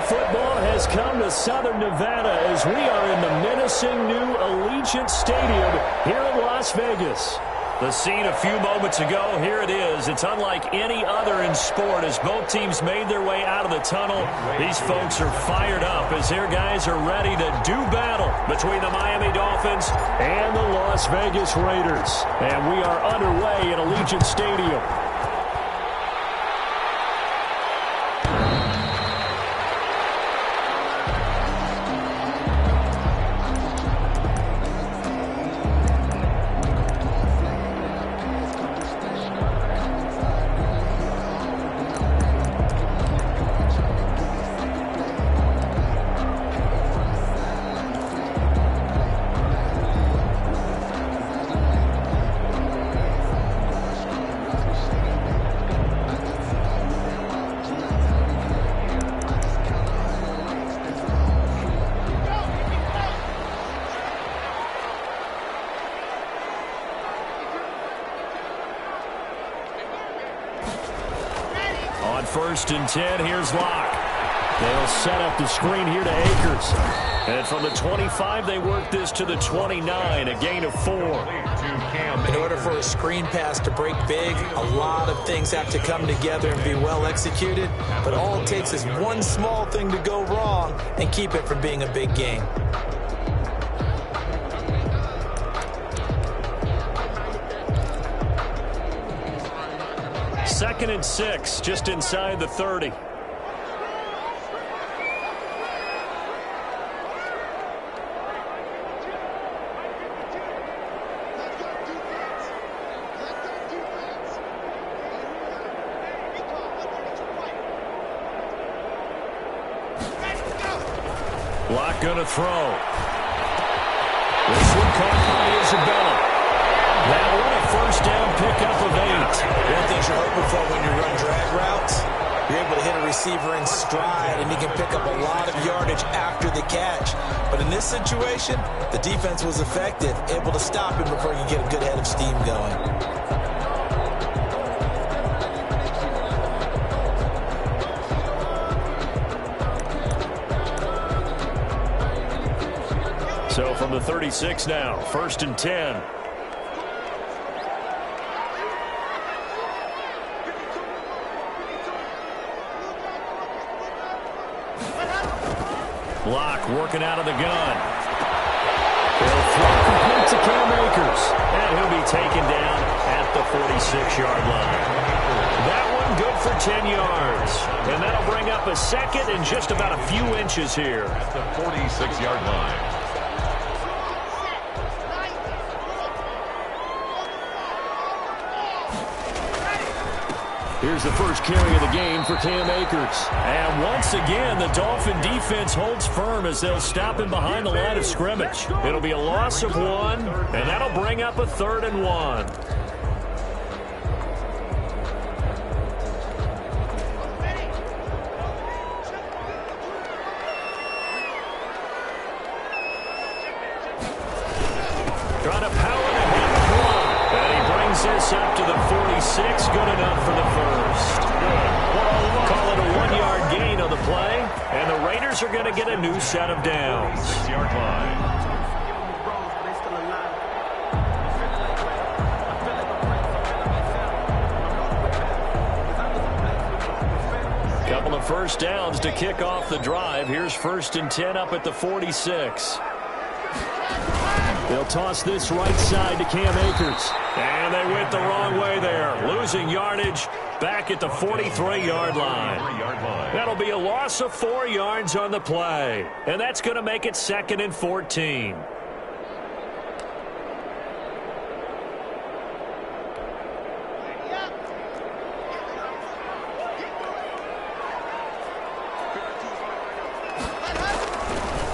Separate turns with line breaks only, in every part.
football has come to Southern Nevada as we are in the menacing new Allegiant Stadium here in Las Vegas. The scene a few moments ago, here it is. It's unlike any other in sport as both teams made their way out of the tunnel. These folks are fired up as their guys are ready to do battle between the Miami Dolphins and the Las Vegas Raiders. And we are underway at Allegiant Stadium. First and 10, here's Locke. They'll set up the screen here to Akers. And from the 25, they work this to the 29, a gain of 4.
In order for a screen pass to break big, a lot of things have to come together and be well executed. But all it takes is one small thing to go wrong and keep it from being a big game.
Second and 6, just inside the 30. Block gonna throw. This one caught by Isabella. That one a first down pickup of 8.
One thing you're hoping for when you run drag routes, you're able to hit a receiver in stride, and he can pick up a lot of yardage after the catch. But in this situation, the defense was effective, able to stop him before you get a good head of steam going.
So from the 36 now, first and 10. Block working out of the gun. They'll throw complete to Cam Akers. And he'll be taken down at the 46-yard line. That one good for 10 yards. And that'll bring up a second and just about a few inches here.
At the 46-yard line.
Here's the first carry of the game for Cam Akers. And once again, the Dolphin defense holds firm as they'll stop him behind the line of scrimmage. It'll be a loss of 1, and that'll bring up a 3rd and 1. Trying to power to him. And he brings this up to the 46. Good enough for the first. Call it a 1-yard gain on the play. And the Raiders are going to get a new set of downs.
6-yard line.
Couple of first downs to kick off the drive. Here's first and 10 up at the 46. They'll toss this right side to Cam Akers. And they went the wrong way there. Losing yardage back at the 43-yard line. That'll be a loss of 4 yards on the play. And that's going to make it 2nd and 14.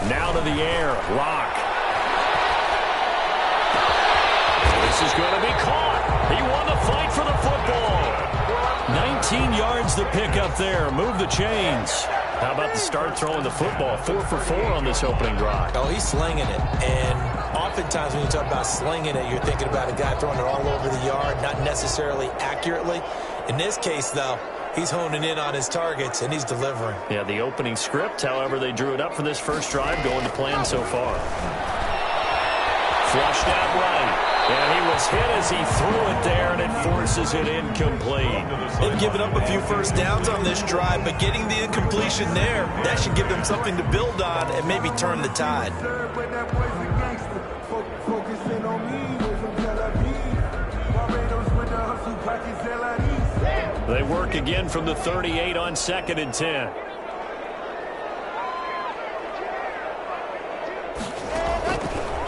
Now to the air. Lock. This is going to be caught. He won the fight for the football. 19 yards to pick up there. Move the chains. How about the start throwing the football? 4 for 4 on this opening drive.
Oh, he's slinging it. And oftentimes when you talk about slinging it, you're thinking about a guy throwing it all over the yard, not necessarily accurately. In this case, though, He's honing in on his targets, and he's delivering.
Yeah, the opening script, however, they drew it up for this first drive, going to plan so far. Flushed out right. And he was hit as he threw it there, and it forces it incomplete.
They've given up a few first downs on this drive, but getting the incompletion there, that should give them something to build on and maybe turn the tide.
They work again from the 38 on 2nd and 10.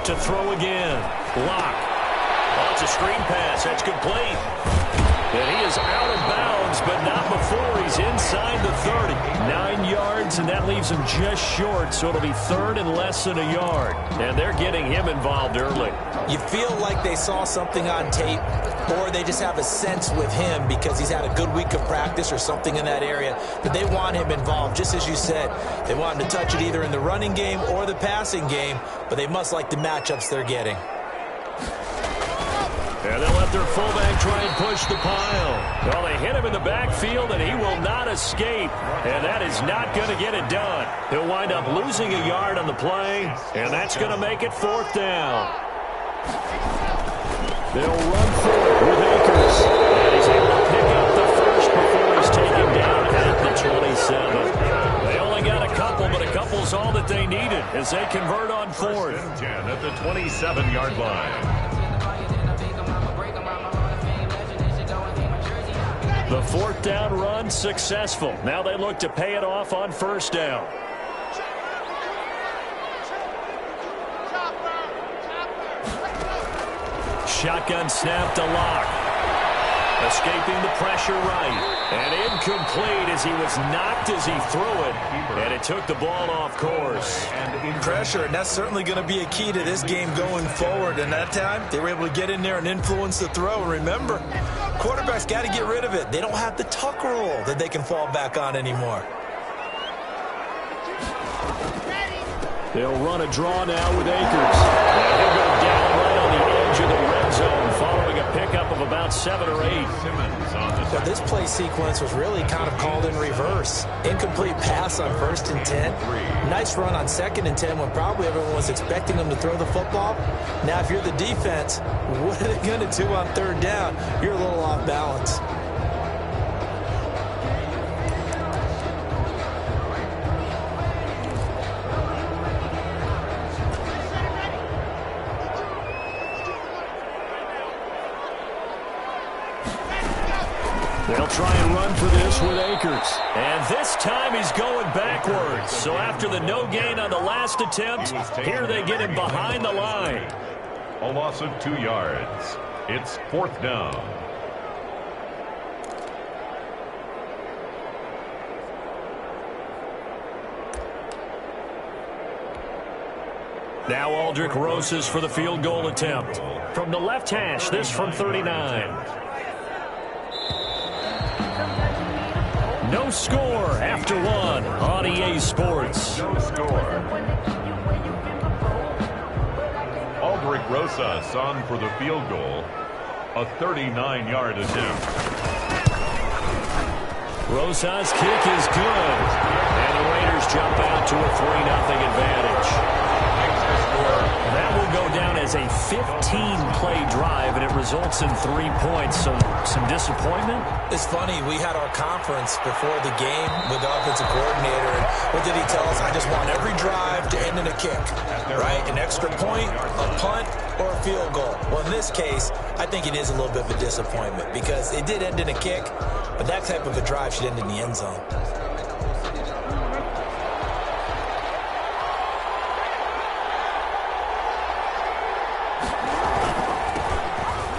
To throw again. Lock. Oh, it's a screen pass. That's complete. And he is out of bounds, but not before he's inside the 30. 9 yards, and that leaves him just short, so it'll be 3rd and less than a yard. And they're getting him involved early.
You feel like they saw something on tape, or they just have a sense with him because he's had a good week of practice or something in that area, but they want him involved. Just as you said, they want him to touch it either in the running game or the passing game, but they must like the matchups they're getting.
And they'll let their fullback try and push the pile. Well, they hit him in the backfield, and he will not escape. And that is not going to get it done. He'll wind up losing a yard on the play, and that's going to make it 4th down. They'll run for it with Akers. And he's able to pick up the first before he's taken down at the 27. They only got a couple, but a couple's all that they needed as they convert on 4th.
10 at the 27-yard line.
The 4th down run successful. Now they look to pay it off on 1st down. Shotgun snap to Lock. Escaping the pressure right. And incomplete as he was knocked as he threw it. And it took the ball off course.
Pressure, and that's certainly going to be a key to this game going forward. And that time, they were able to get in there and influence the throw. And remember, quarterbacks got to get rid of it. They don't have the tuck rule that they can fall back on anymore.
They'll run a draw now with Akers. And he'll go down right on the edge of the red zone following a pickup of about 7 or 8.
But this play sequence was really kind of called in reverse. Incomplete pass on 1st and 10. Nice run on 2nd and 10 when probably everyone was expecting them to throw the football. Now, if you're the defense, what are they going to do on 3rd down? You're a little off balance.
They'll try and run for this with Akers. And this time he's going backwards. So after the no gain on the last attempt, here they get him behind the line.
A loss of 2 yards. It's 4th down.
Now Aldrich Rosas for the field goal attempt. From the left hash, this from 39. No score after 1 on EA Sports.
No score. Aldrich Rosas on for the field goal. A 39-yard attempt.
Rosas' kick is good. And the Raiders jump out to a 3-0 advantage. That will go down as a 15-play drive, and it results in 3 points. So some disappointment?
It's funny, we had our conference before the game with the offensive coordinator, and what did he tell us? I just want every drive to end in a kick, right? An extra point, a punt, or a field goal. Well, in this case, I think it is a little bit of a disappointment because it did end in a kick, but that type of a drive should end in the end zone.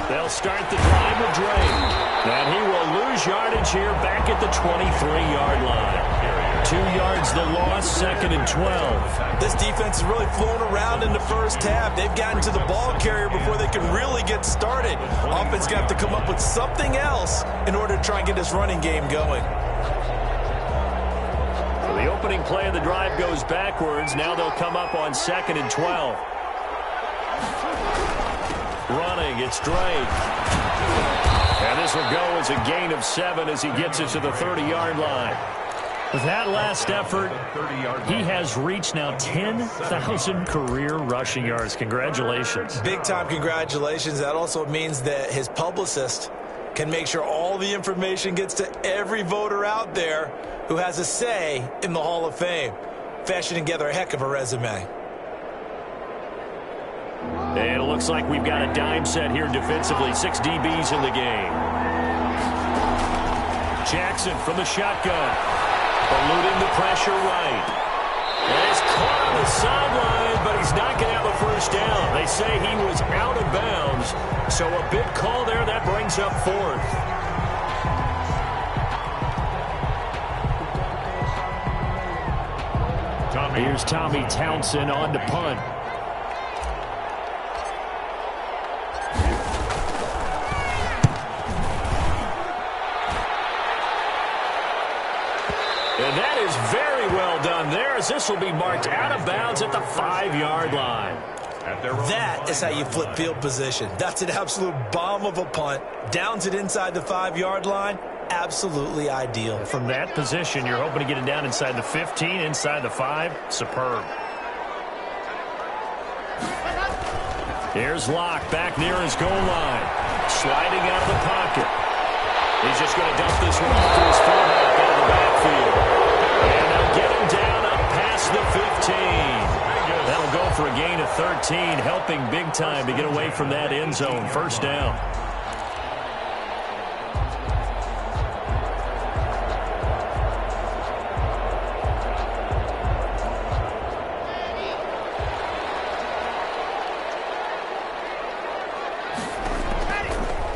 They'll start the drive with Drake. And he will lose yardage here back at the 23-yard line. 2 yards the loss, 2nd and 12.
This defense is really flown around in the first half. They've gotten to the ball carrier before they can really get started. Offense got to come up with something else in order to try and get this running game going.
So the opening play of the drive goes backwards. Now they'll come up on 2nd and 12. Running, it's Drake. And this will go as a gain of 7 as he gets it to the 30-yard line. With that last effort, he has reached now 10,000 career rushing yards. Congratulations.
Big-time congratulations. That also means that his publicist can make sure all the information gets to every voter out there who has a say in the Hall of Fame. Fashioning together a heck of a resume.
And it looks like we've got a dime set here defensively. 6 DBs in the game. Jackson from the shotgun. Eluding the pressure right. And he's caught on the sideline, but he's not going to have a first down. They say he was out of bounds. So a big call there. That brings up 4th. Here's Tommy Townsend on to punt. And that is very well done there, as this will be marked out of bounds at the 5-yard line.
That is how you flip field position. That's an absolute bomb of a punt. Downs it inside the 5-yard line. Absolutely ideal.
From that position, you're hoping to get it down inside the 15, inside the 5. Superb. Here's Locke back near his goal line. Sliding out of the pocket. He's just going to dump this one off to his fullback out of the backfield. And they'll get him down up past the 15. That'll go for a gain of 13, helping big time to get away from that end zone. First down.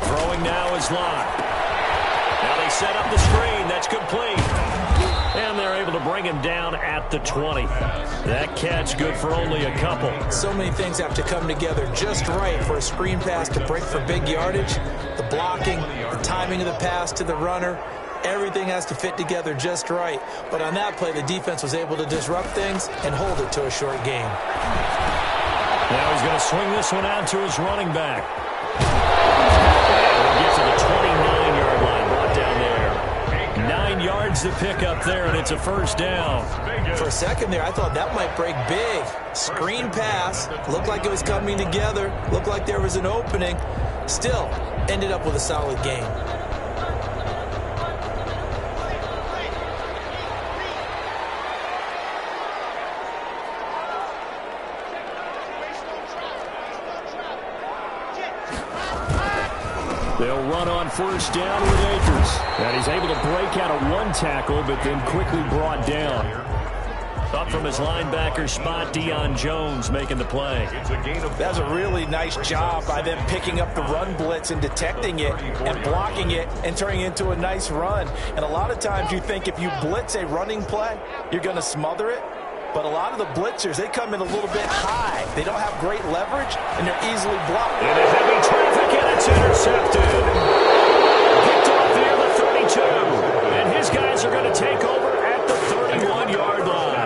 Throwing now is Locke. Now they set up the screen. That's complete. And they're able to bring him down at the 20. That catch good for only a couple.
So many things have to come together just right for a screen pass to break for big yardage. The blocking, the timing of the pass to the runner, everything has to fit together just right. But on that play, the defense was able to disrupt things and hold it to a short gain.
Now he's going to swing this one out to his running back. And we'll get to the 29-yard line, brought down there. 9 yards to pick up there, and it's a first down.
For a second there, I thought that might break big. Screen pass, looked like it was coming together, looked like there was an opening. Still, ended up with a solid gain.
They'll run on first down with Akers. And he's able to break out of one tackle, but then quickly brought down. Up from his linebacker spot, Deion Jones making the play.
That's a really nice job by them picking up the run blitz and detecting it and blocking it and turning it into a nice run. And a lot of times you think if you blitz a running play, you're going to smother it. But a lot of the blitzers, they come in a little bit high. They don't have great leverage, and they're easily blocked.
Into heavy traffic, and it's intercepted. Picked off near the 32. And his guys are going to take over at the 31-yard line.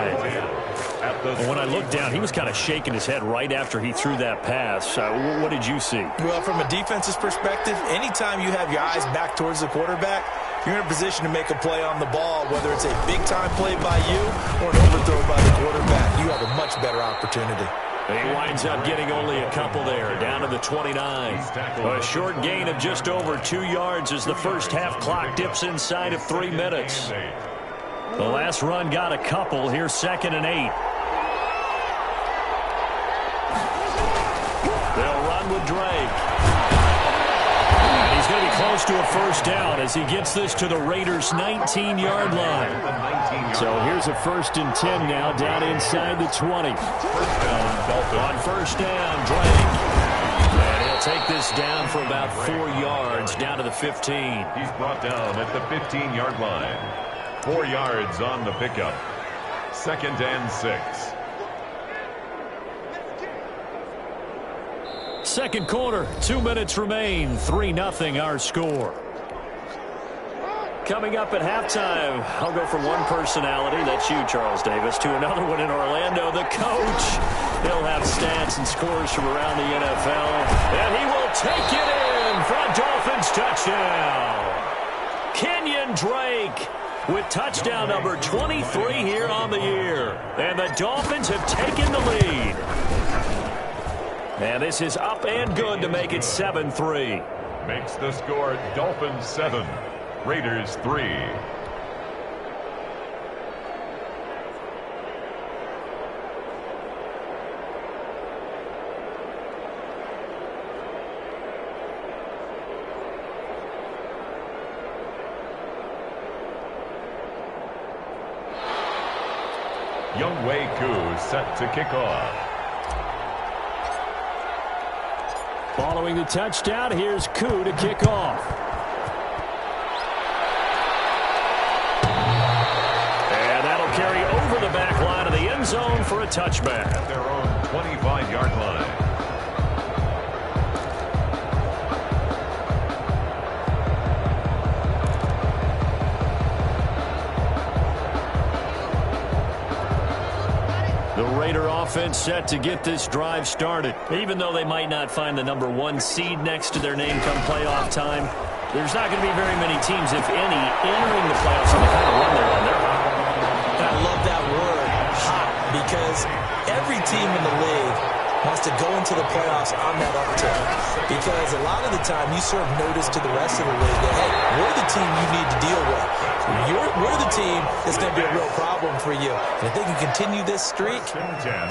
When I looked down, he was kind of shaking his head right after he threw that pass. What did you see?
Well, from a defense's perspective, anytime you have your eyes back towards the quarterback, you're in a position to make a play on the ball, whether it's a big-time play by you or an overthrow by the quarterback. You have a much better opportunity.
He winds up getting only a couple there, down to the 29. A short gain of just over 2 yards as the first half clock dips inside of 3 minutes. The last run got a couple. Here's 2nd and 8. They'll run with Drake. And he's going to be close to a first down as he gets this to the Raiders' 19-yard line. So here's a 1st and 10 now, down inside the 20. On first down, Drake. And he'll take this down for about 4 yards, down to the 15.
He's brought down at the 15-yard line. 4 yards on the pickup. 2nd and 6.
Second quarter, 2 minutes remain. 3-0 our score. Coming up at halftime, I'll go from one personality, that's you, Charles Davis, to another one in Orlando, the coach. He'll have stats and scores from around the NFL, and he will take it in. end for a Dolphins touchdown. Kenyon Drake with touchdown number 23 here on the year. And the Dolphins have taken the lead. And this is up and good to make it 7-3.
Makes the score Dolphins 7, Raiders 3. Younghoe Koo set to kick off.
Following the touchdown, here's Koo to kick off. And that'll carry over the back line of the end zone for a touchback.
At their own 25-yard line.
The Raider offense set to get this drive started. Even though they might not find the number 1 seed next to their name come playoff time, there's not going to be very many teams, if any, entering the playoffs on the kind of run they're on. They're hot.
I love that word, hot, because every team in the league wants to go into the playoffs on that uptick. Because a lot of the time you serve notice to the rest of the league that, hey, we're the team you need to deal with. We're the team that's going to be a real problem for you. And if they can continue this streak,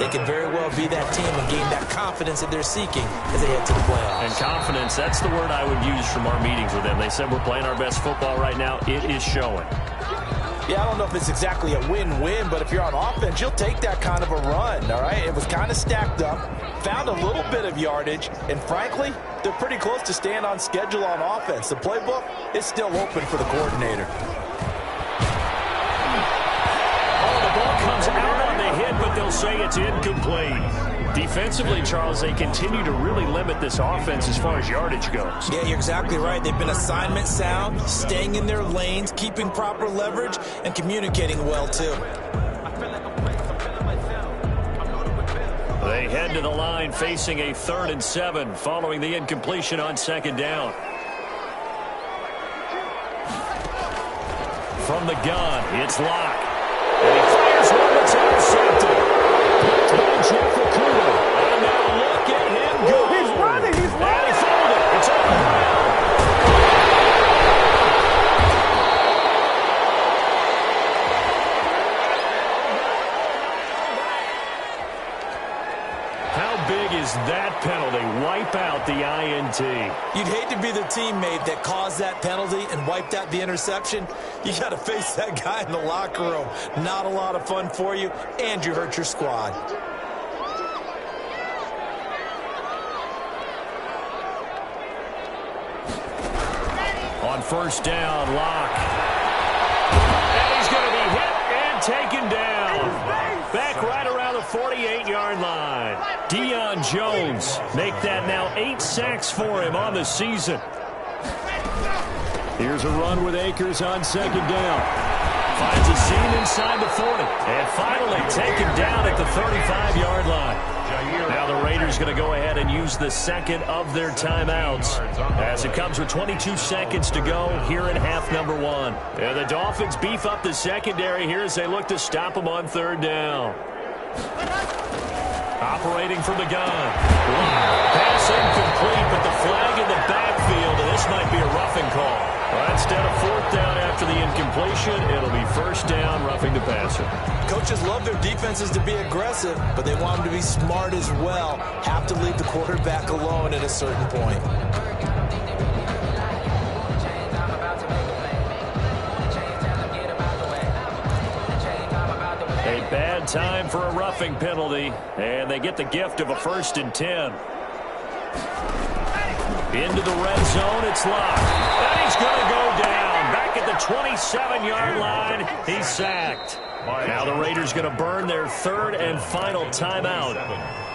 they can very well be that team and gain that confidence that they're seeking as they head to the playoffs.
And confidence, that's the word I would use from our meetings with them. They said we're playing our best football right now. It is showing.
Yeah, I don't know if it's exactly a win-win, but if you're on offense, you'll take that kind of a run, all right? It was kind of stacked up, found a little bit of yardage, and frankly, they're pretty close to staying on schedule on offense. The playbook is still open for the coordinator.
Oh, the ball comes out on the hit, but they'll say it's incomplete. Defensively, Charles, they continue to really limit this offense as far as yardage goes.
Yeah, you're exactly right. They've been assignment sound, staying in their lanes, keeping proper leverage, and communicating well, too.
They head to the line facing a 3rd and 7 following the incompletion on 2nd down. From the gun, it's Locke. And he fires one that's intercepted. Jeff Okudah. And now look at him go.
He's running. He's running.
And he fouled it. It's on the ground. How big is that penalty? Wipe out the INT.
You'd hate to be the teammate that caused that penalty and wiped out the interception. You got to face that guy in the locker room. Not a lot of fun for you, and you hurt your squad.
On 1st down, Locke. And he's going to be hit and taken down. Back right around the 48-yard line. Deion Jones make that now 8 sacks for him on the season. Here's a run with Akers on 2nd down. Finds a seam inside the 40. And finally taken down at the 35-yard line. Now the Raiders going to go ahead and use the 2nd of their timeouts as it comes with 22 seconds to go here in half number 1. And the Dolphins beef up the secondary here as they look to stop them on 3rd down. Operating from the gun. Pass incomplete, but the flag in the backfield, and this might be a roughing call. Well, instead of 4th down after the incompletion, it'll be 1st down, roughing the passer.
Coaches love their defenses to be aggressive, but they want them to be smart as well. Have to leave the quarterback alone at a certain point.
A bad time for a roughing penalty, and they get the gift of a 1st and 10. Into the red zone, it's Locke. And he's going to go down. Back at the 27-yard line, he's sacked. Now the Raiders going to burn their 3rd and final timeout,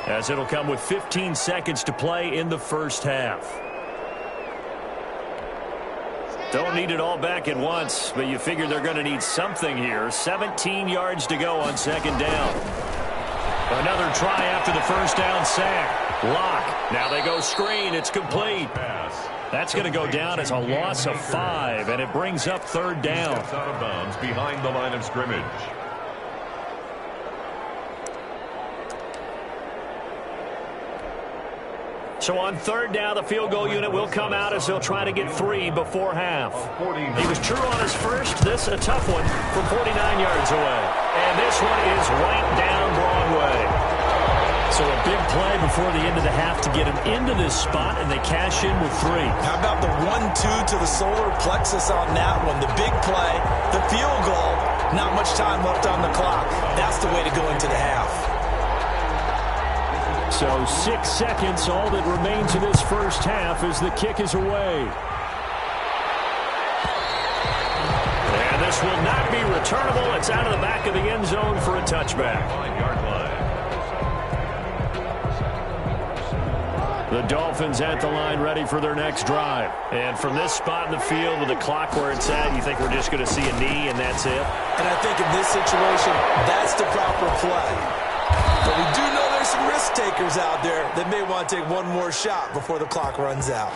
as it'll come with 15 seconds to play in the 1st half. Don't need it all back at once, but you figure they're going to need something here. 17 yards to go on 2nd down. Another try after the 1st down sack. Locke. Now they go screen. It's complete. That's going to go down as a loss of 5, and it brings up third down.
Steps out of bounds behind the line of scrimmage.
So on third down, the field goal unit will come out as they'll try to get 3 before half. He was true on his first. This a tough one from 49 yards away. And this one is right down Broadway. So a big play before the end of the half to get him into this spot, and they cash in with 3.
How about the 1-2 to the solar plexus on that one? The big play, the field goal, not much time left on the clock. That's the way to go into the half.
So 6 seconds, all that remains of this first half as the kick is away. And this will not be returnable. It's out of the back of the end zone for a touchback.
9-yard line.
The Dolphins at the line ready for their next drive. And from this spot in the field with the clock where it's at, you think we're just going to see a knee and that's it?
And I think in this situation, that's the proper play. But we do know there's some risk takers out there that may want to take one more shot before the clock runs out.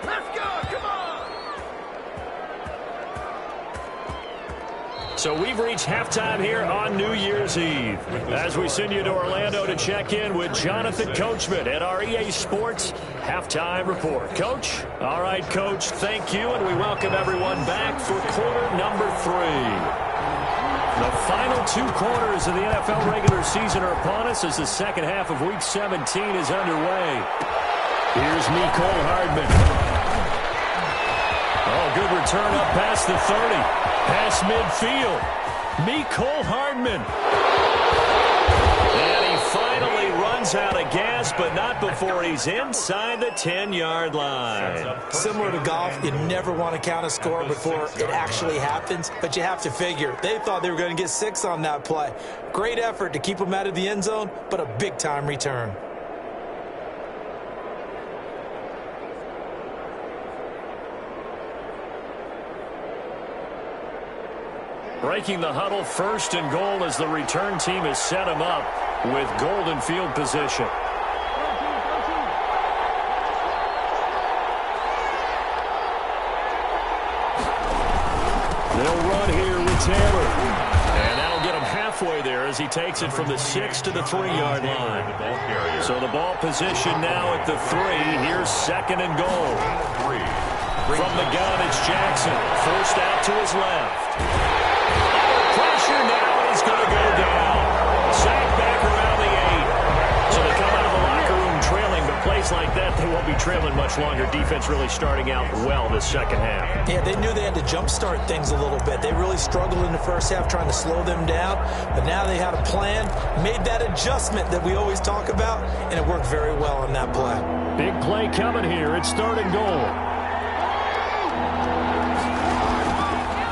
Let's go, come on!
So we've reached halftime here on New Year's Eve. As we send you to Orlando to check in with Jonathan Coachman at our EA Sports Halftime Report. Coach? All right, Coach, thank you, and we welcome everyone back for quarter number 3. The final 2 quarters of the NFL regular season are upon us as the second half of Week 17 is underway. Here's Mecole Hardman. Oh, good return up past the 30. Past midfield. Mecole Hardman. And he finally runs out of gas, but not before he's inside the 10-yard line.
Similar to golf, you never want to count a score before it actually happens, but you have to figure. They thought they were going to get 6 on that play. Great effort to keep them out of the end zone, but a big-time return.
Breaking the huddle, first and goal as the return team has set him up with golden field position. They'll run here with Taylor. And that'll get him halfway there as he takes it from the 6 to the 3-yard line. So the ball position now at the 3. Here's second and goal. From the gun, it's Jackson. Forced out to his left. Pressure now, and he's going to go down. Sacked back around the 8. So they come out of the locker room trailing, but plays like that, they won't be trailing much longer. Defense really starting out well this second half.
Yeah, they knew they had to jumpstart things a little bit. They really struggled in the first half trying to slow them down, but now they had a plan, made that adjustment that we always talk about, and it worked very well on that play.
Big play coming here. It's third and goal.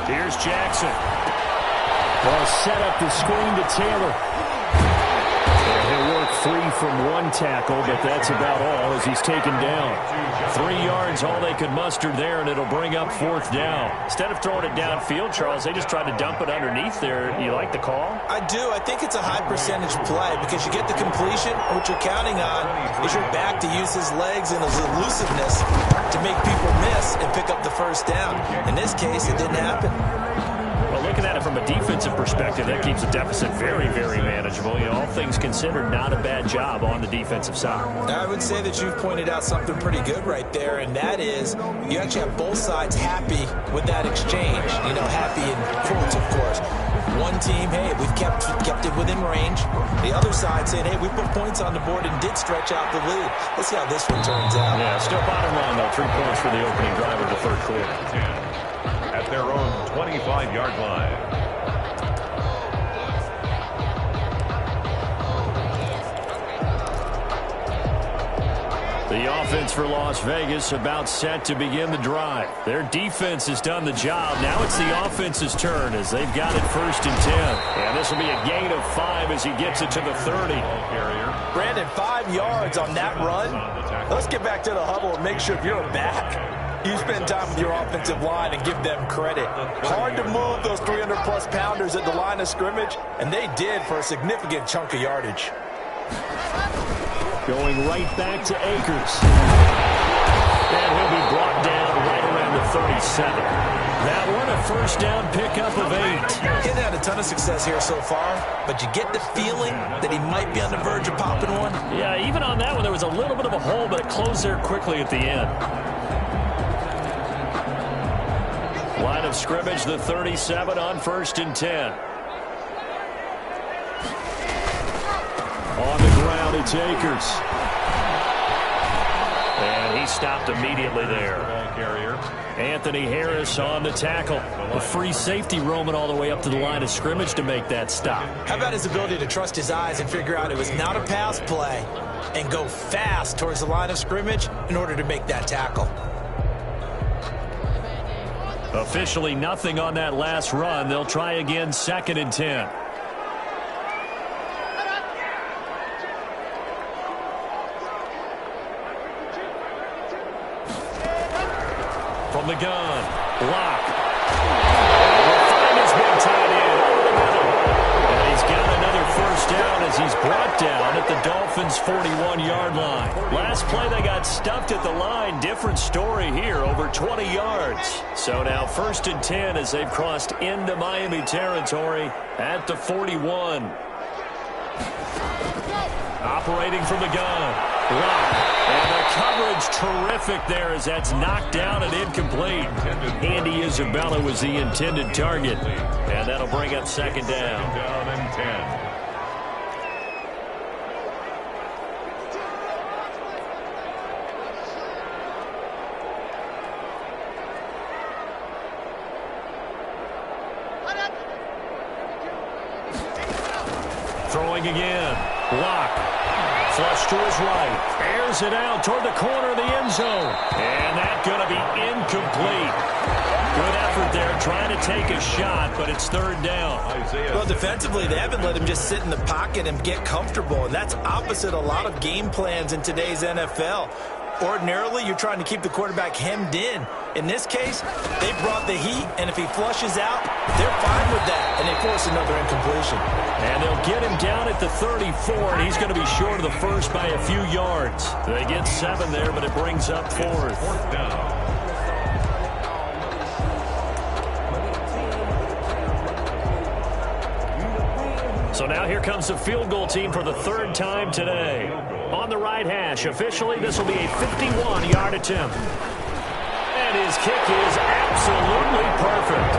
Here's Jackson. Ball set up the screen to Taylor. And he'll work free from one tackle, but that's about all as he's taken down. 3 yards, all they could muster there, and it'll bring up fourth down. Instead of throwing it downfield, Charles, they just tried to dump it underneath there. You like the call?
I do. I think it's a high percentage play because you get the completion. What you're counting on is your back to use his legs and his elusiveness to make people miss and pick up the first down. In this case, it didn't happen.
Well, looking at it from a defensive perspective, that keeps the deficit very, very manageable. You know, all things considered, not a bad job on the defensive side.
I would say that you've pointed out something pretty good right there, and that is you actually have both sides happy with that exchange. You know, happy in quotes, of course. One team, hey, we've kept it within range. The other side saying, hey, we put points on the board and did stretch out the lead. Let's see how this one turns out.
Yeah, still bottom line, though. 3 points for the opening drive of the third quarter.
At their own 25-yard line.
The offense for Las Vegas about set to begin the drive. Their defense has done the job. Now it's the offense's turn as they've got it first and 10. And this will be a gain of 5 as he gets it to the 30.
Brandon, 5 yards on that run. Let's get back to the huddle and make sure if you're a back, you spend time with your offensive line and give them credit. Hard to move those 300-plus pounders at the line of scrimmage, and they did for a significant chunk of yardage.
Going right back to Akers. And he'll be brought down right around the 37. That one, a first down pickup of 8.
He hasn't had a ton of success here so far, but you get the feeling that he might be on the verge of popping one.
Yeah, even on that one, there was a little bit of a hole, but it closed there quickly at the end. Line of scrimmage, the 37 on 1st and 10. On the ground, it's Akers. And he stopped immediately there. Anthony Harris on the tackle. A free safety roaming all the way up to the line of scrimmage to make that stop.
How about his ability to trust his eyes and figure out it was not a pass play and go fast towards the line of scrimmage in order to make that tackle.
Officially nothing on that last run. They'll try again, 2nd and 10. From the gun, Locke. Will find his big tight end over the middle. And he's got another first down as he's brought down at the Dolphins' 41-yard line. Last play, they got stuffed at the line. Different story here, over 20 yards. So now 1st and 10 as they've crossed into Miami territory at the 41. Operating from the gun, Locke. And the coverage terrific there as that's knocked down and incomplete. Andy Isabella was the intended target. And that'll bring up 2nd down.
Down and 10.
Throwing again, Locke. Flush to his right. Airs it out toward the corner of the end zone. And that's going to be incomplete. Good effort there trying to take a shot, but it's 3rd down.
Well, defensively, they haven't let him just sit in the pocket and get comfortable, and that's opposite a lot of game plans in today's NFL. Ordinarily, you're trying to keep the quarterback hemmed in. In this case, they brought the heat, and if he flushes out, they're fine with that, and they force another incompletion.
And they'll get him down at the 34, and he's going to be short of the first by a few yards. They get 7 there, but it brings up 4th.
4th down.
So now here comes the field goal team for the 3rd time today. On the right hash, officially this will be a 51-yard attempt. And his kick is absolutely perfect.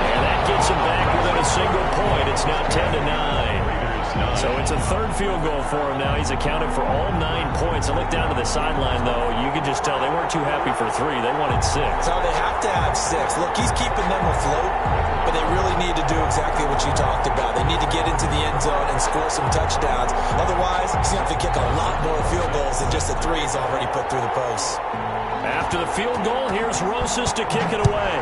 And that gets him back within a single point. It's now 10-9. So it's a 3rd field goal for him now. He's accounted for all 9 points. I look down to the sideline, though. You can just tell they weren't too happy for 3. They wanted 6.
So they have to have 6. Look, he's keeping them afloat, but they really need to do exactly what you talked about. They need to get into the end zone and score some touchdowns. Otherwise, he's going to have to kick a lot more field goals than just the 3 he's already put through the posts.
After the field goal, here's Rosas to kick it away.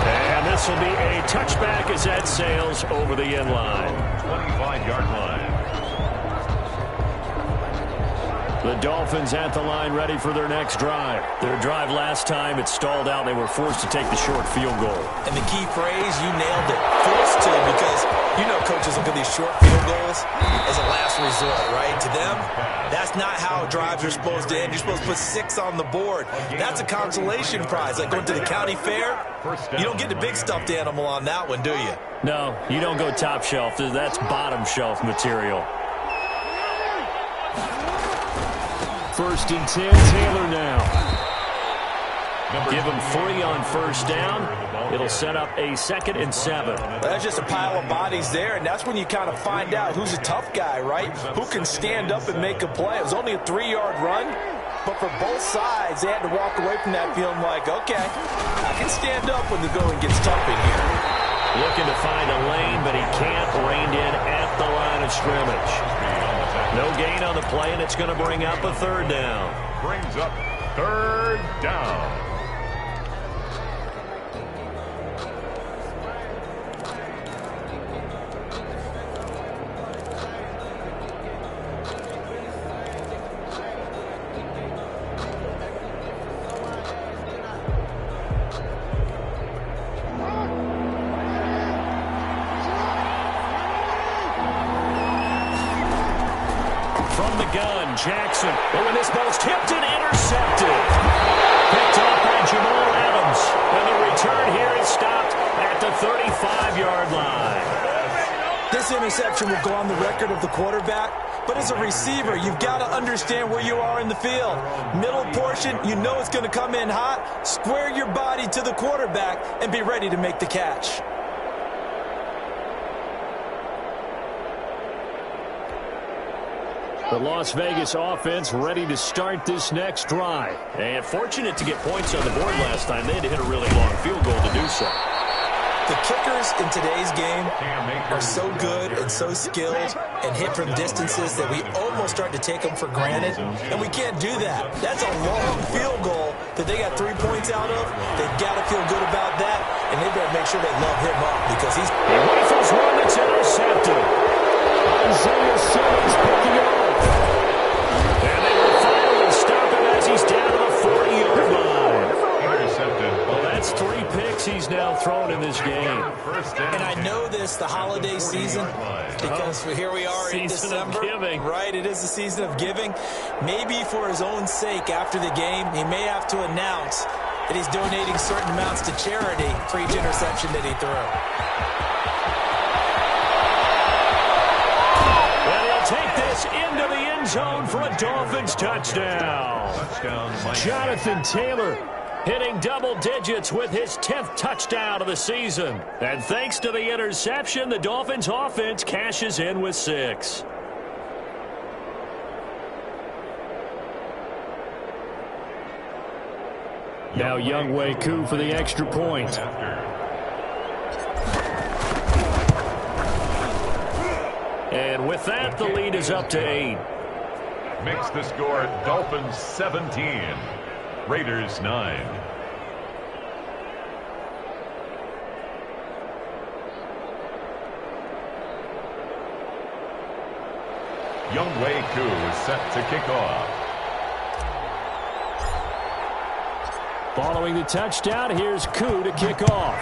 And this will be a touchback as that sails over the end line.
25-yard line.
The Dolphins at the line ready for their next drive. Their drive last time, it stalled out. They were forced to take the short field goal.
And the key phrase, you nailed it. Forced to, because you know coaches look at these short field goals as a last resort, right? To them, that's not how drives are supposed to end. You're supposed to put 6 on the board. That's a consolation prize. Like going to the county fair, you don't get the big stuffed animal on that one, do you?
No, you don't go top shelf. That's bottom shelf material. 1st and 10, Taylor now. Give him 3 on 1st down. It'll set up a 2nd and 7.
That's just a pile of bodies there, and that's when you kind of find out who's a tough guy, right? Who can stand up and make a play. It was only a 3-yard run, but for both sides, they had to walk away from that feeling like, okay, I can stand up when the going gets tough in here.
Looking to find a lane, but he can't. Reined in at the line of scrimmage. No gain on the play, and it's going to bring up a 3rd down.
Brings up 3rd down.
gun. Jackson. But when this ball's tipped and intercepted. Picked off by Jamal Adams. And the return here is stopped at the 35-yard line.
This interception will go on the record of the quarterback, but as a receiver, you've got to understand where you are in the field. Middle portion, you know it's going to come in hot. Square your body to the quarterback and be ready to make the catch.
The Las Vegas offense ready to start this next drive. And fortunate to get points on the board last time. They had to hit a really long field goal to do so.
The kickers in today's game are so good and so skilled and hit from distances that we almost start to take them for granted, and we can't do that. That's a long field goal that they got 3 points out of. They've got to feel good about that, and they better make sure they love him up because he's...
He rifles one that's intercepted. Isaiah Simmons picking it off. And they will finally stop him as he's down to the 40-yard line.
Intercepted.
Well, that's 3 picks he's now thrown in this game.
And I know this, the holiday season, because here we are in December. Right, it is the season of giving. Maybe for his own sake after the game, he may have to announce that he's donating certain amounts to charity for each interception that he threw.
Well, he'll take this into the end zone for a Dolphins touchdown. Jonathan Taylor hitting double digits with his 10th touchdown of the season. And thanks to the interception, the Dolphins offense cashes in with 6. Now Younghoe Koo for the extra point. And with that, the lead is up to 8.
Makes the score Dolphins 17. Raiders 9. Younghoe Koo is set to kick off.
Following the touchdown, here's Koo to kick off.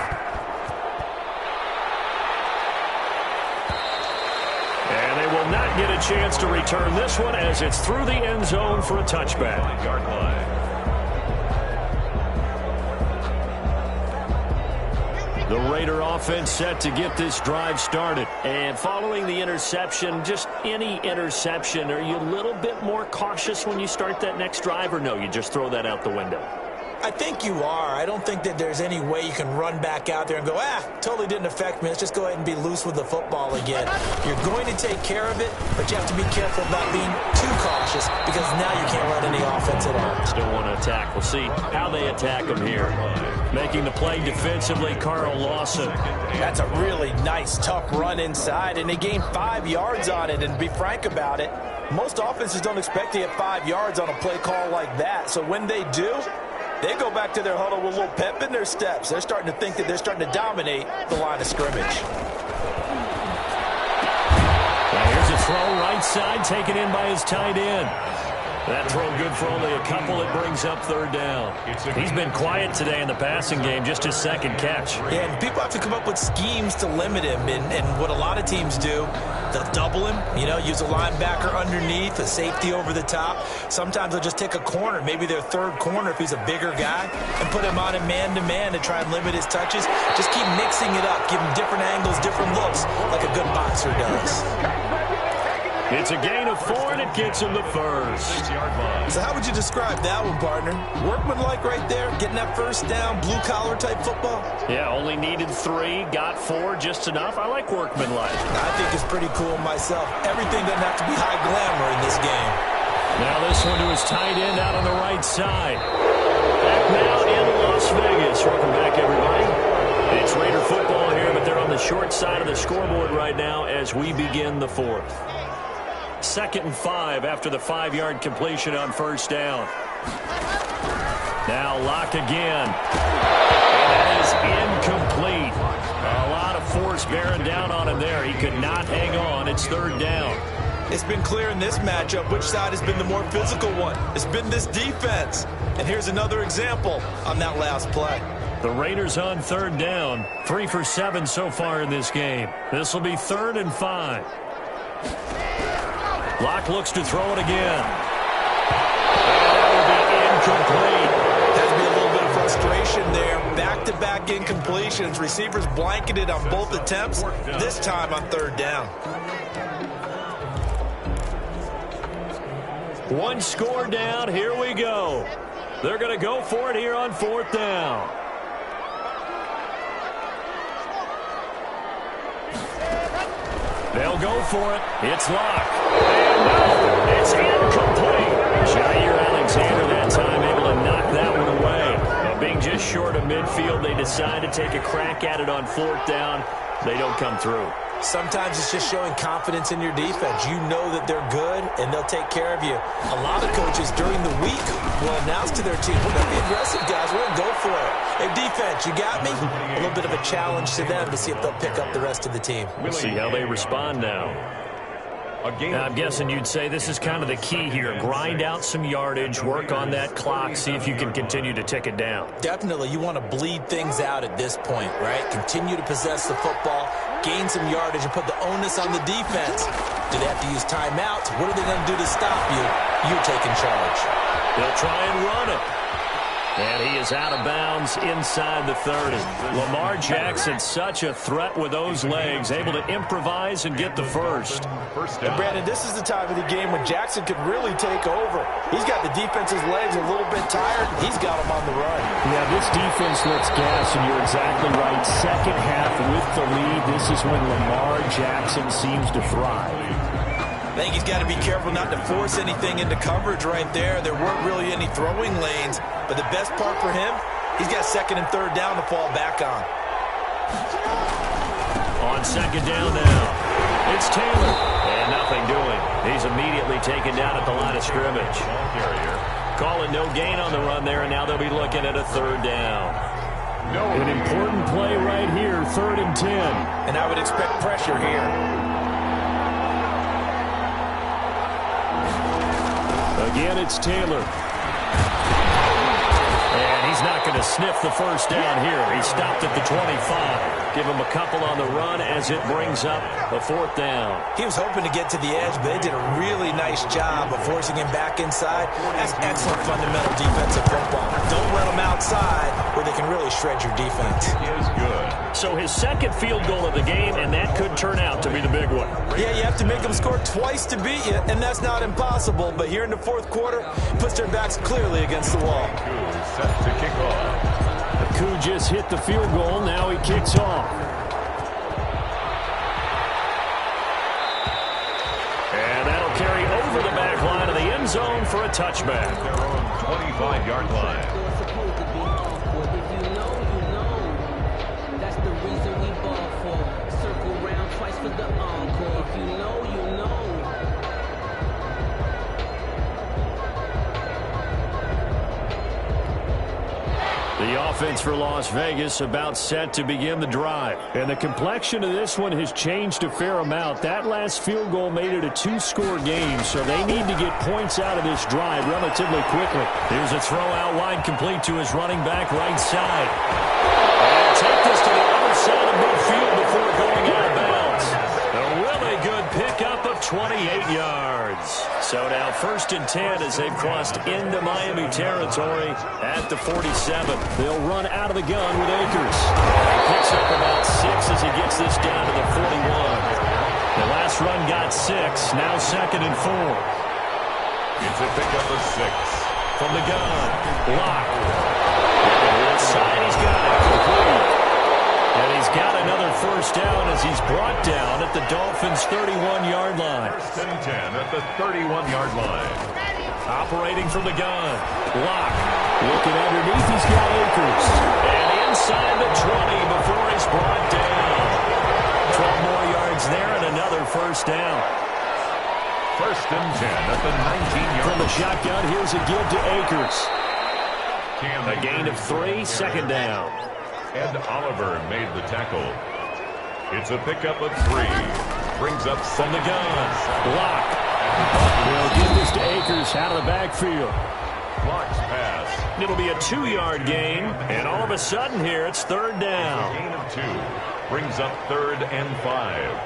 And they will not get a chance to return this one as it's through the end zone for a touchback.
Yard line.
The Raider offense set to get this drive started. And following the interception, just any interception, are you a little bit more cautious when you start that next drive, or no, you just throw that out the window?
I think you are. I don't think that there's any way you can run back out there and go, totally didn't affect me. Let's just go ahead and be loose with the football again. You're going to take care of it, but you have to be careful about being too cautious because now you can't run any offense at all.
Still want to attack. We'll see how they attack him here. Making the play defensively, Carl Lawson.
That's a really nice, tough run inside, and they gained 5 yards on it. And to be frank about it, most offenses don't expect to get 5 yards on a play call like that. So when they do, they go back to their huddle with a little pep in their steps. They're starting to think that they're starting to dominate the line of scrimmage.
Now here's a throw right side taken in by his tight end. That throw good for only a couple. It brings up 3rd down. He's been quiet today in the passing game, just his 2nd catch.
Yeah, and people have to come up with schemes to limit him. And what a lot of teams do, they'll double him, use a linebacker underneath, a safety over the top. Sometimes they'll just take a corner, maybe their 3rd corner if he's a bigger guy, and put him on a man-to-man to try and limit his touches. Just keep mixing it up, give him different angles, different looks, like a good boxer does.
It's a gain of 4, and it gets him the 1st.
So how would you describe that one, partner? Workmanlike right there, getting that 1st down, blue-collar type football?
Yeah, only needed 3, got 4, just enough. I like workmanlike.
I think it's pretty cool myself. Everything doesn't have to be high glamour in this game.
Now this one to his tight end out on the right side. Back now in Las Vegas. Welcome back, everybody. It's Raider football here, but they're on the short side of the scoreboard right now as we begin the 4th. 2nd and 5 after the 5-yard completion on 1st down. Now Locke again. And that is incomplete. A lot of force bearing down on him there. He could not hang on. It's 3rd down.
It's been clear in this matchup which side has been the more physical one. It's been this defense. And here's another example on that last play.
The Raiders on 3rd down. 3 for 7 so far in this game. This will be 3rd and 5. Locke looks to throw it again. And that will be incomplete.
Has to be a little bit of frustration there. Back-to-back incompletions. Receivers blanketed on both attempts, this time on third down.
One score down. Here we go. They're going to go for it here on fourth down. They'll go for it. It's Locke. And no, it's incomplete. Jair Alexander that time able to knock that one away. Now, being just short of midfield, they decide to take a crack at it on fourth down. They don't come through.
Sometimes it's just showing confidence in your defense. You know that they're good, and they'll take care of you. A lot of coaches during the week will announce to their team, we're going to be aggressive, guys. We're going to go for it. Hey, defense, you got me? A little bit of a challenge to them to see if they'll pick up the rest of the team.
We'll see how they respond now. Now, I'm guessing you'd say this is kind of the key here. Grind out some yardage, work on that clock, see if you can continue to tick it down.
Definitely. You want to bleed things out at this point, right? Continue to possess the football, gain some yardage, and put the onus on the defense. Do they have to use timeouts? What are they going to do to stop you? You're taking charge.
They'll try and run it. And he is out of bounds inside the 30. Lamar Jackson, such a threat with those legs, able to improvise and get the first.
And Brandon, this is the time of the game when Jackson could really take over. He's got the defense's legs a little bit tired. He's got them on the run.
Yeah, this defense looks gas, and you're exactly right. Second half with the lead, this is when Lamar Jackson seems to thrive.
I think he's got to be careful not to force anything into coverage right there. There weren't really any throwing lanes, but the best part for him, he's got second and third down to fall back on.
On second down now, it's Taylor, and nothing doing. He's immediately taken down at the line of scrimmage. Calling no gain on the run there, and now they'll be looking at a third down.
An important play right here, 3rd and 10.
And I would expect pressure here.
Again, it's Taylor. And he's not going to sniff the first down here. He stopped at the 25. Give him a couple on the run as it brings up a fourth down.
He was hoping to get to the edge, but they did a really nice job of forcing him back inside. That's excellent fundamental defensive football. Don't let them outside where they can really shred your defense.
It is good.
So his second field goal of the game, and that could turn out to be the big one.
Yeah, you have to make them score twice to beat you, and that's not impossible. But here in the fourth quarter, puts their backs clearly against the wall.
Set to kick off.
Koo just hit the field goal. Now he kicks off.
And that'll carry over the back line of the end zone for a touchback.
Their own 25-yard line.
That's the reason we ball for. Circle round twice for the encore. If you know, you know.
The offense for Las Vegas about set to begin the drive.
And the complexion of this one has changed a fair amount. That last field goal made it a 2-score game, so they need to get points out of this drive relatively quickly.
Here's a throw out wide, complete to his running back right side. And take this to the other side of midfield before going out of bounds. A really good pickup of 28 yards. So now 1st and 10 as they've crossed into Miami territory at the 47.
They'll run out of the gun with Akers.
He picks up about 6 as he gets this down to the 41. The last run got 6, now 2nd and 4.
It's a pickup of 6.
From the gun, Locke. Inside, he's got it complete. And he's got another first down as he's brought down at the Dolphins' 31-yard line.
1st and 10 at the 31-yard line.
Operating from the gun, Locke.
Looking underneath, he's got Akers.
And inside the 20 before he's brought down. 12 more yards there and another first down.
1st and 10 at the 19-yard line.
From the shotgun, here's a give to Akers.
A gain of 3, 2nd down.
Ed Oliver made the tackle. It's a pickup of 3. Brings up
from the gun. Locke.
They'll give this to Akers out of the backfield.
Locke's pass.
It'll be a 2-yard gain, and all of a sudden here it's 3rd down.
A gain of 2. Brings up 3rd and 5.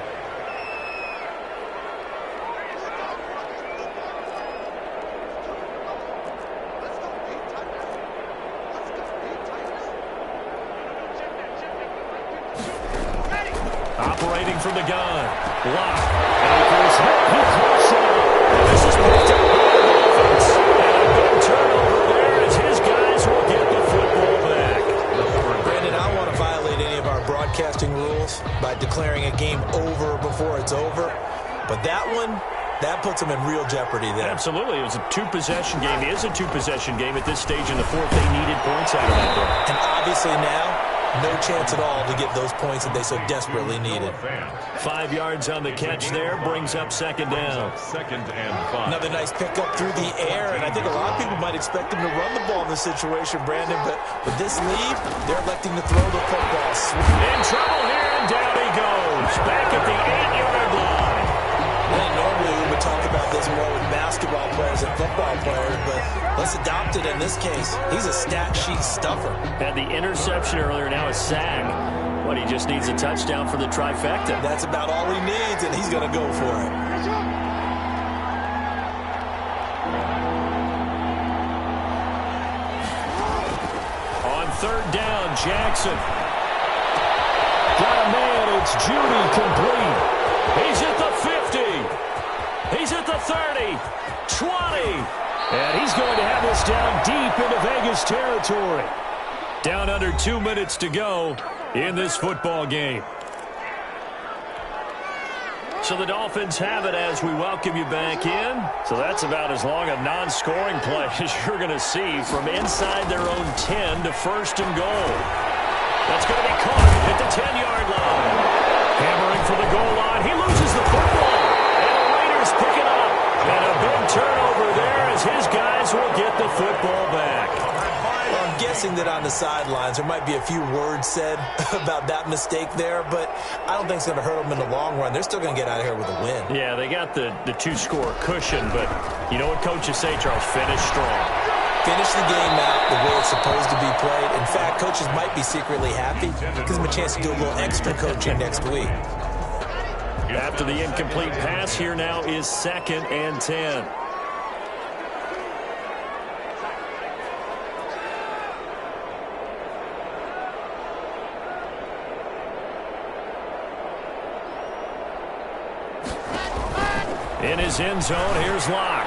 operating from the gun. Lock. He close out. This is picked up by the offense. And a big turnover there as his guys will get the football back.
Brandon, I don't want to violate any of our broadcasting rules by declaring a game over before it's over. But that one, that puts them in real jeopardy there.
Absolutely. It was a two-possession game. It is a two-possession game at this stage in the fourth. They needed points out of that game.
And obviously now, no chance at all to get those points that they so desperately needed.
5 yards on the catch there, brings up second down.
Second and 5.
Another nice pickup through the air, and I think a lot of people might expect him to run the ball in this situation, Brandon, but with this lead, they're electing to throw the football.
In trouble here, and down he goes. Back at the 8-yard line.
And normally we would talk about this more with basketball players and football players, but let's adopt it in this case. He's a stat sheet stuffer.
Had the interception earlier, now a sack. But he just needs a touchdown for the trifecta.
That's about all he needs, and he's going to go for it.
On third down, Jackson. Got a man, it's Judy, complete. He's at the 50. He's at the 30. 20. And he's going to have this down deep into Vegas territory. Down under 2 minutes to go in this football game. So the Dolphins have it as we welcome you back in. So that's about as long a non-scoring play as you're going to see from inside their own 10 to first and goal. That's going to be caught at the 10-yard line. Hammering for the goal line. He loses the football. And the Raiders pick it up. And a big turnover there as his guys will get the football back.
Well, I'm guessing that on the sidelines there might be a few words said about that mistake there, but I don't think it's going to hurt them in the long run. They're still going to get out of here with a win.
Yeah, they got the two-score cushion, but you know what coaches say, Charles? Finish strong.
Finish the game out the way it's supposed to be played. In fact, coaches might be secretly happy. Gives them a chance to do a little extra coaching next week.
After the incomplete pass, here now is 2nd and 10. In his end zone, here's Locke.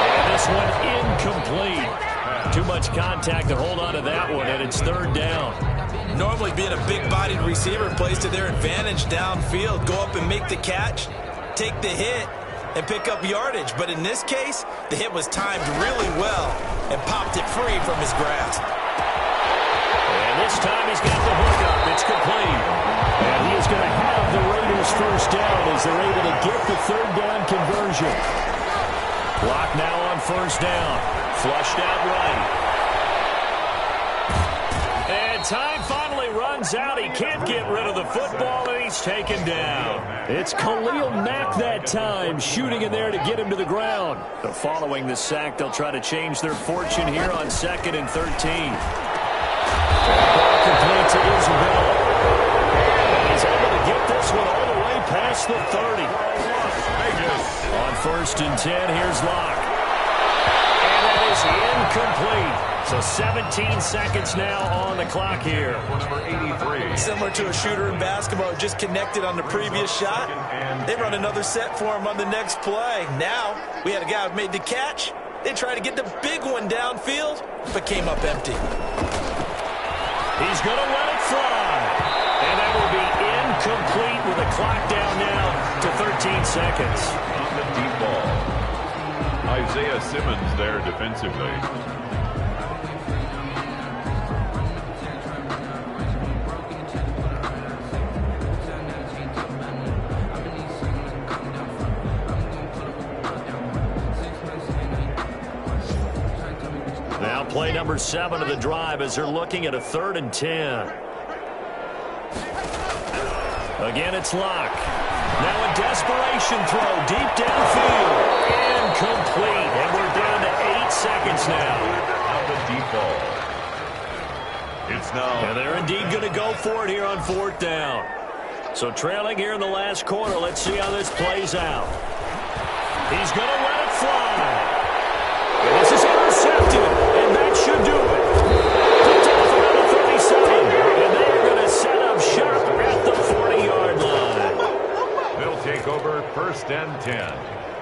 And this one incomplete. Too much contact to hold on to that one, and it's third down.
Normally being a big-bodied receiver plays to their advantage downfield. Go up and make the catch, take the hit, and pick up yardage. But in this case, the hit was timed really well and popped it free from his grasp.
And this time he's got the hook up. It's complete. And he is going to have the Raiders first down as they're able to get the third down conversion. Clock now on first down. Flushed out right. And time finally runs out. He can't get rid of the football, and he's taken down. It's Khalil Mack that time, shooting in there to get him to the ground. But following the sack, they'll try to change their fortune here on 2nd and 13. Ball complete to Isabella. And he's able to get this one all the way past the 30. On 1st and 10, here's Locke. And that is incomplete. So 17 seconds now on the clock here.
Number 83.
Similar to a shooter in basketball, just connected on the previous shot. They run another set for him on the next play. Now, we had a guy who made the catch. They tried to get the big one downfield, but came up empty.
He's going to let it fly. And that will be incomplete with the clock down now to 13 seconds.
On the deep ball. Isaiah Simmons there defensively.
Now play number 7 of the drive as they're looking at a 3rd and 10. Again, it's Locke. Now a desperation throw deep downfield. Incomplete. And we're down to 8 seconds now.
On the deep ball. It's now.
And they're indeed going to go for it here on 4th down. So trailing here in the last quarter. Let's see how this plays out. He's going to let it fly. And this is intercepted. And that should do it. Picked off around the 37. And they are going to set up shop at the
1st and 10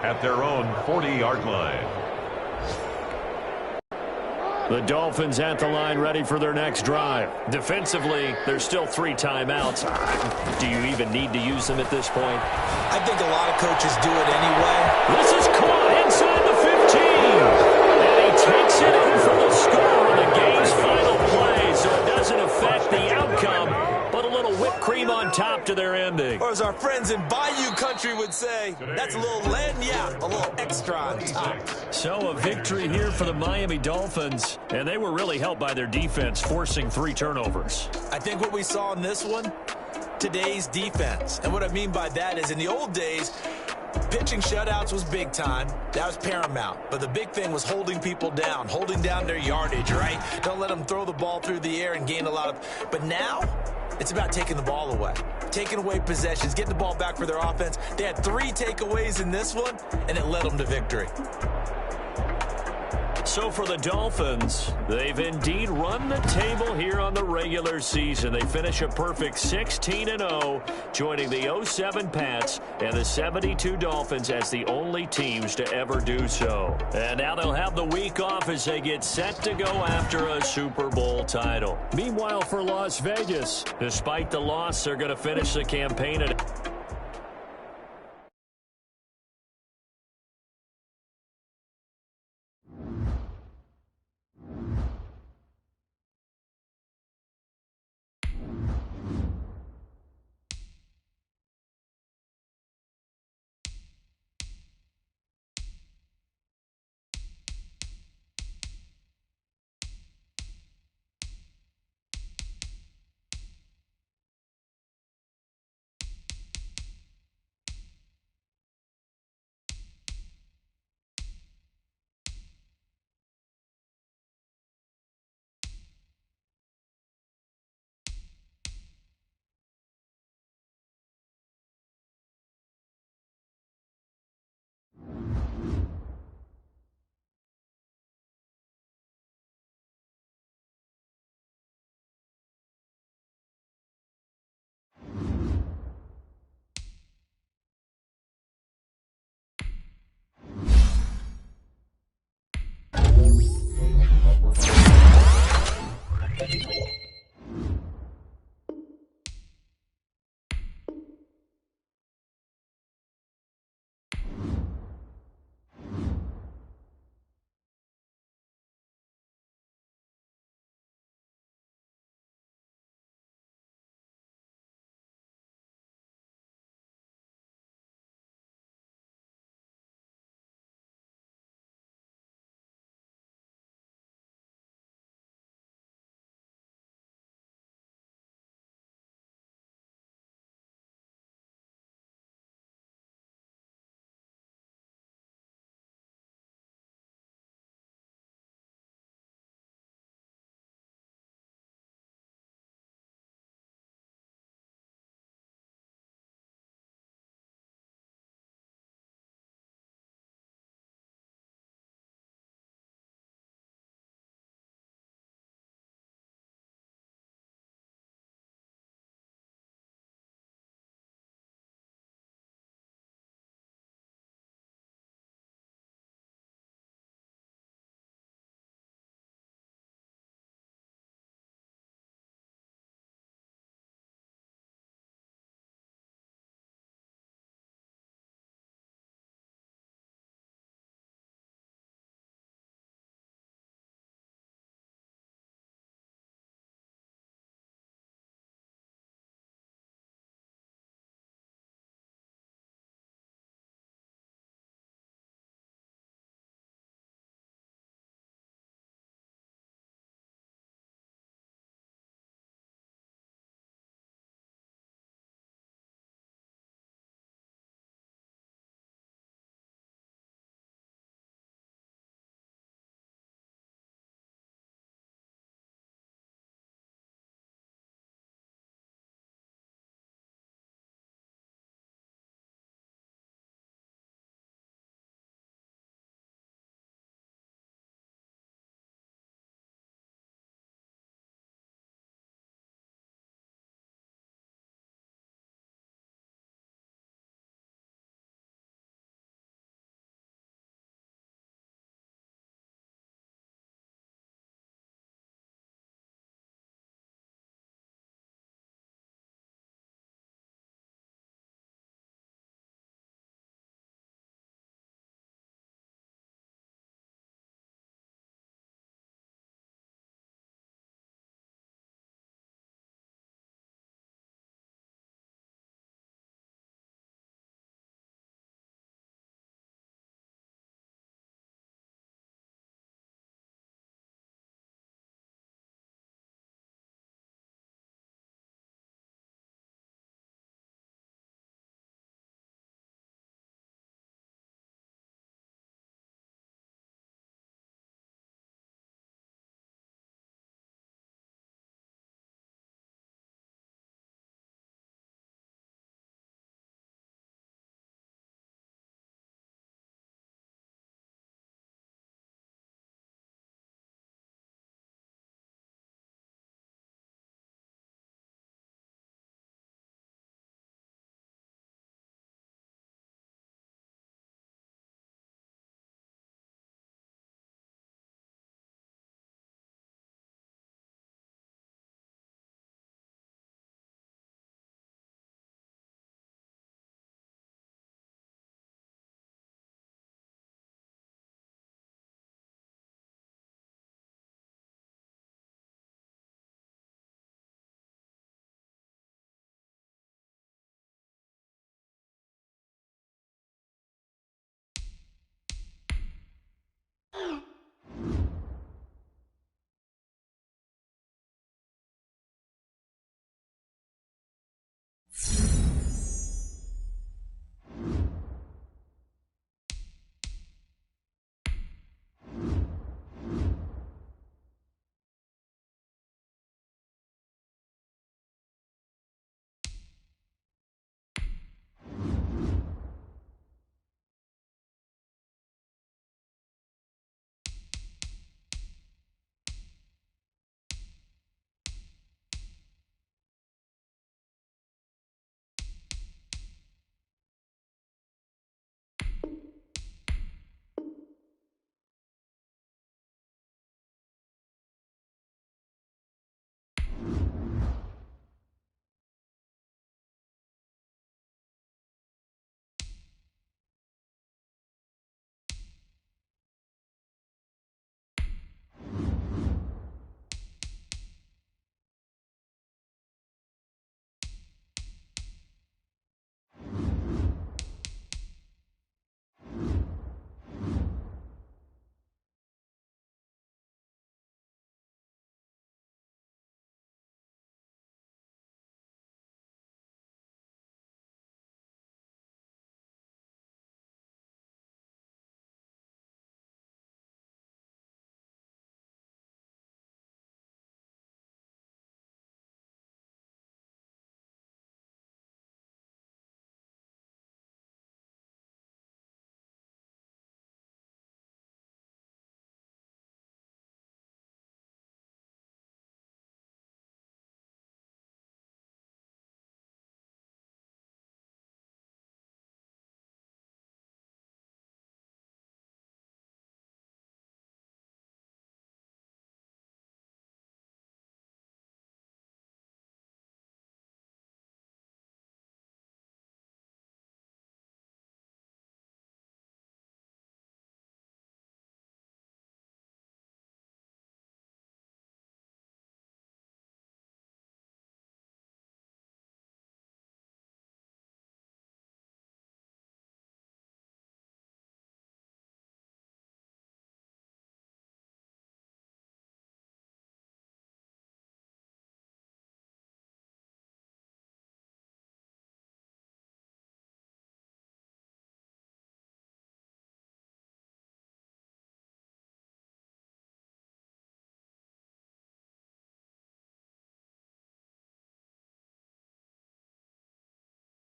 at their own 40-yard line.
The Dolphins at the line ready for their next drive.
Defensively, there's still 3 timeouts. Do you even need to use them at this point?
I think a lot of coaches do it anyway.
This is caught inside the 15. And he takes it in for the score on the game's final play, so it doesn't affect the outcome, but a little whipped cream on top to their ending.
Or as our friends in Bayou Country would say, that's a little lagniappe, a little extra on top.
So a victory here for the Miami Dolphins, and they were really helped by their defense, forcing 3 turnovers.
I think what we saw in this one, today's defense. And what I mean by that is in the old days, pitching shutouts was big time. That was paramount. But the big thing was holding people down, holding down their yardage, right? Don't let them throw the ball through the air and gain a lot of... But now, it's about taking the ball away. Taking away possessions, getting the ball back for their offense. They had 3 takeaways in this one, and it led them to victory.
So for the Dolphins, they've indeed run the table here on the regular season. They finish a perfect 16-0, joining the 07 Pats and the 72 Dolphins as the only teams to ever do so. And now they'll have the week off as they get set to go after a Super Bowl title.
Meanwhile, for Las Vegas,
Despite the loss, they're going to finish the campaign at